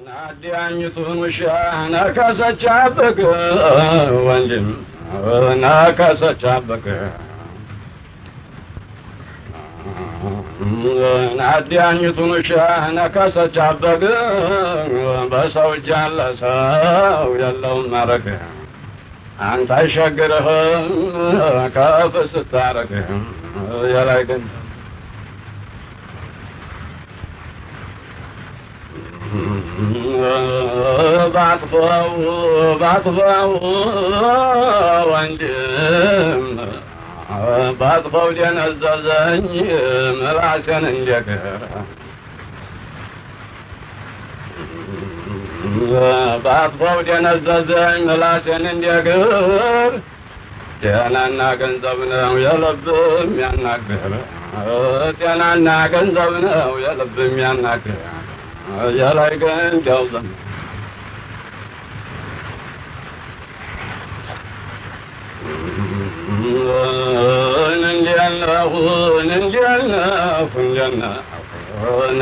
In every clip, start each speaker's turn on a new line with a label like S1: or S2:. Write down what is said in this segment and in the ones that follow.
S1: ናዲያኝቱን ውሻ ነከሰቻበክ ወንድም ነከሰቻበክ ናዲያኝቱን ውሻ ነከሰቻበክ በሰው እጅ ያለ ሰው የለውም ማረክ አንተ አይሸግርህም ከፍ ስታረክ የላይ ግን ባጥፋው ወንድም ባጥፋው ደነዘዘኝ ምላሴን እንደገር ባጥፋው ደነዘዘኝ ምላሴን እንደገር ጤናና ገንዘብ ነው የልብ የሚያናግር ጤናና ገንዘብ ነው የልብ የሚያናግር የላይ ግን ጃውዘን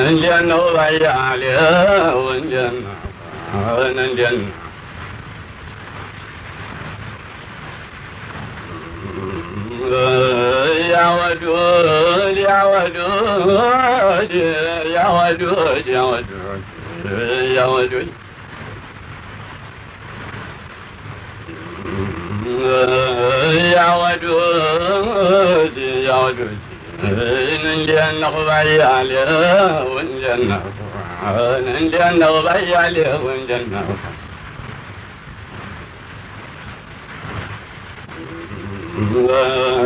S1: እንዲያነው ባያሌው እንዲያነው ያወዱድ እንዲያነው ባያሌው እንዲያነው ባያሌው እንዲያነው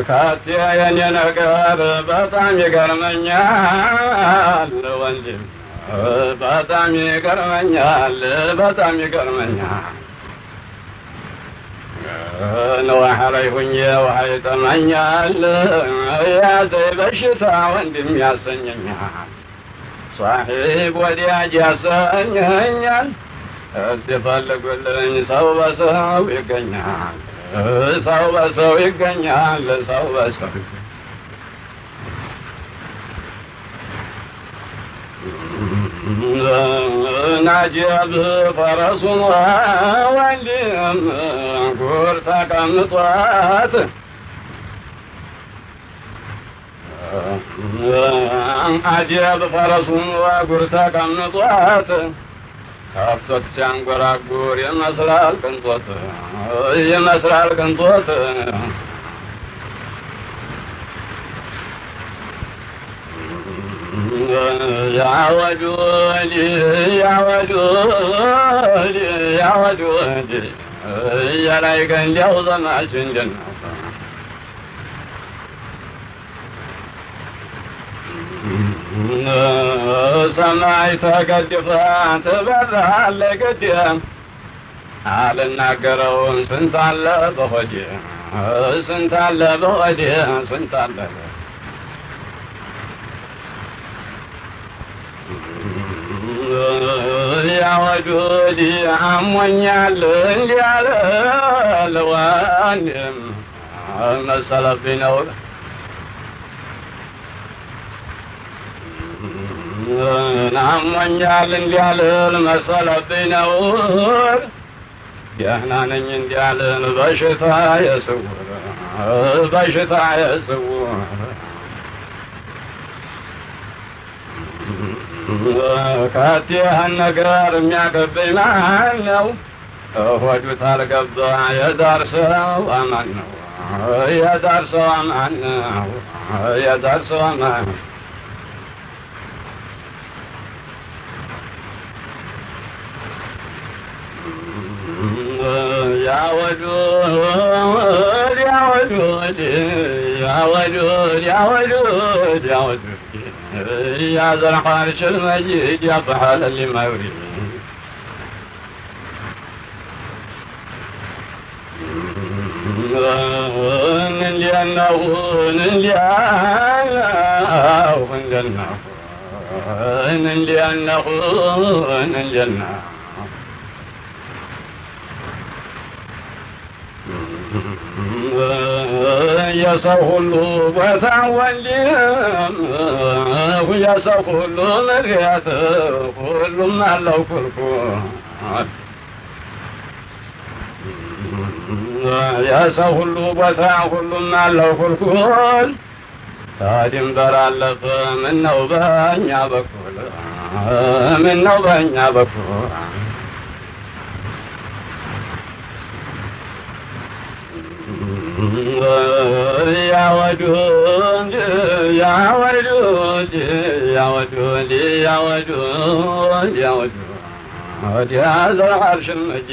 S1: ካቴ የኔ ነገር በጣም ይገርመኛል ወንድም በጣም ይገርመኛል ውሃ ላይ ሁኜ ውሃ ይጠማኛል ያዘኝ በሽታ ወንድም ያሰኘኛል ሷሒብ ወዲያጅ ያሰኘኛል ሲፈልጉልኝ ሰው በሰው ይገኛል ሰው በሰው ይገኛል ሰው በሰው ናጀብ ፈረሱን ወንድም ጉር ተቀምጧት አጀብ ፈረሱን ጉር ተቀምጧት ከብቶት ሲያንጎራጉር ይመስላል ቅንጦት ያወዱድ የላይ ገንዲያው ዘማችን ጀነው ሰማይ ተገድፋ ትበራለች ግድም አልናገረውን ስንት አለ በሆዴ ያወዱድ አሞኛል እንዲያለ ለወንድም መሰለብኝ ነው አሞኛል እንዲያልል መሰለብኝ ነው ደህና ነኝ እንዲያልል በሽታ የስውር ከቲህን ነገር የሚያገብኝ ማን ነው ሆዱ ታልገባ የዳር ሰው አማን ነው የዳር ሰው አማን ያወዱድ يا ذا العرش المجيد يا فعال لما يريد የሰው ሁሉ ቦታ ወንድም የሰው ሁሉ መርያት ሁሉም አለው ኩልኩል የሰው ሁሉ ቦታ ሁሉም አለው ኩልኩል ድንበር አለፈ ምነው በእኛ በኩል ምነው በእኛ በኩል ያወዱን ያወዱን ያወዱን ያወዱን ያወዱን ያዘር አርሽን መጂ